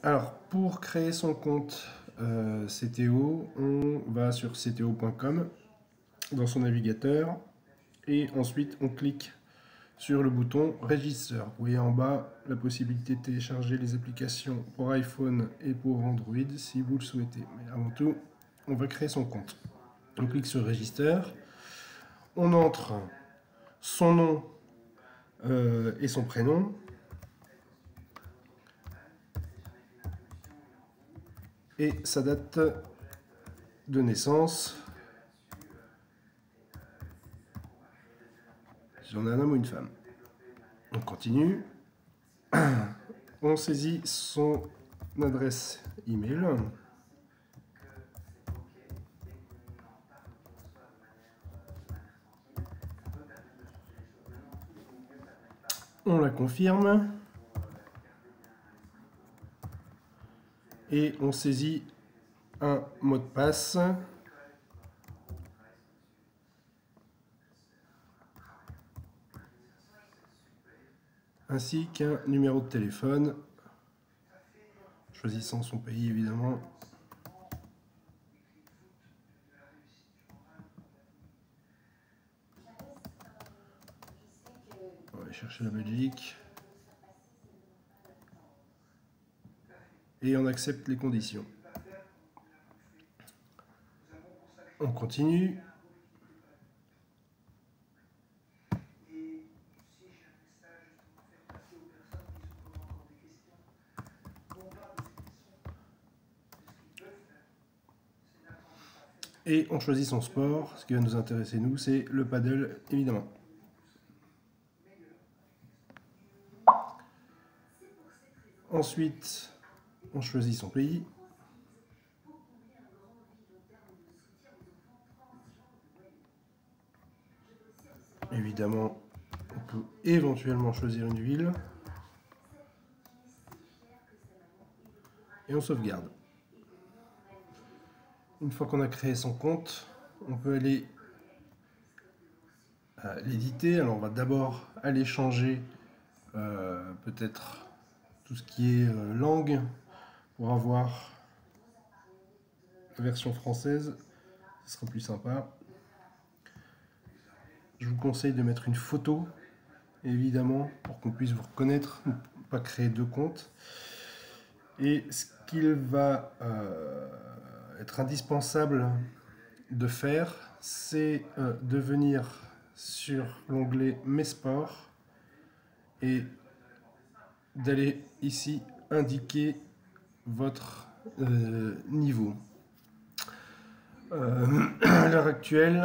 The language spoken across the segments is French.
Alors, pour créer son compte CTO, on va sur cto.com dans son navigateur et ensuite on clique sur le bouton Register. Vous voyez en bas la possibilité de télécharger les applications pour iPhone et pour Android si vous le souhaitez. Mais avant tout, on va créer son compte. On clique sur Register, on entre son nom et son prénom. Et sa date de naissance. Si on a un homme ou une femme. On continue. On saisit son adresse email. On la confirme. Et on saisit un mot de passe. Ainsi qu'un numéro de téléphone. Choisissant son pays évidemment. On va aller chercher la Belgique. Et on accepte les conditions. On continue. Et on choisit son sport. Ce qui va nous intéresser, nous, c'est le paddle, évidemment. Ensuite, on choisit son pays. Évidemment, on peut éventuellement choisir une ville. Et on sauvegarde. Une fois qu'on a créé son compte, on peut aller l'éditer. Alors on va d'abord aller changer peut-être tout ce qui est langue pour avoir la version française. Ce sera plus sympa. Je vous conseille de mettre une photo, évidemment, pour qu'on puisse vous reconnaître, ne pas créer deux comptes. Et ce qu'il va être indispensable de faire, c'est de venir sur l'onglet Mes sports et d'aller ici indiquer votre niveau. À l'heure actuelle,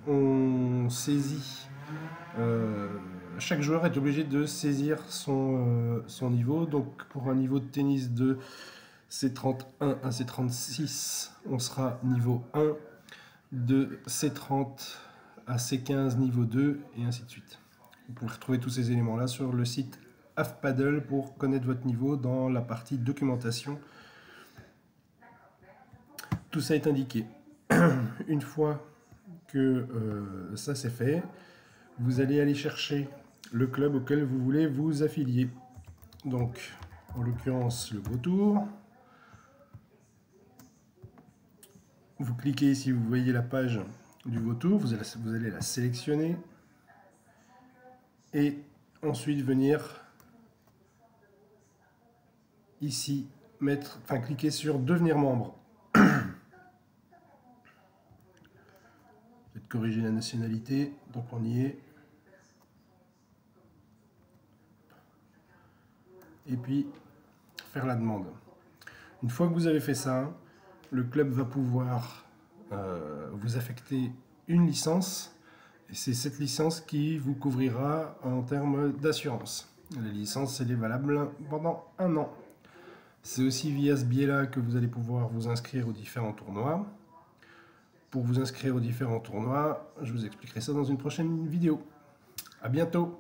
on saisit, chaque joueur est obligé de saisir son niveau. Donc pour un niveau de tennis de C31 à C36, on sera niveau 1, de C30 à C15 niveau 2, et ainsi de suite. Vous pouvez retrouver tous ces éléments là sur le site AFPaddle pour connaître votre niveau dans la partie documentation. Tout ça est indiqué. Une fois que ça c'est fait, vous allez aller chercher le club auquel vous voulez vous affilier. Donc, en l'occurrence, le Vautour. Vous cliquez ici, vous voyez la page du Vautour, vous allez la sélectionner et ensuite venir ici, cliquer sur devenir membre. Peut-être corriger la nationalité, donc on y est. Et puis faire la demande. Une fois que vous avez fait ça, le club va pouvoir vous affecter une licence, et c'est cette licence qui vous couvrira en termes d'assurance. La licence, elle est valable pendant 1 an. C'est aussi via ce biais-là que vous allez pouvoir vous inscrire aux différents tournois. Pour vous inscrire aux différents tournois, je vous expliquerai ça dans une prochaine vidéo. À bientôt!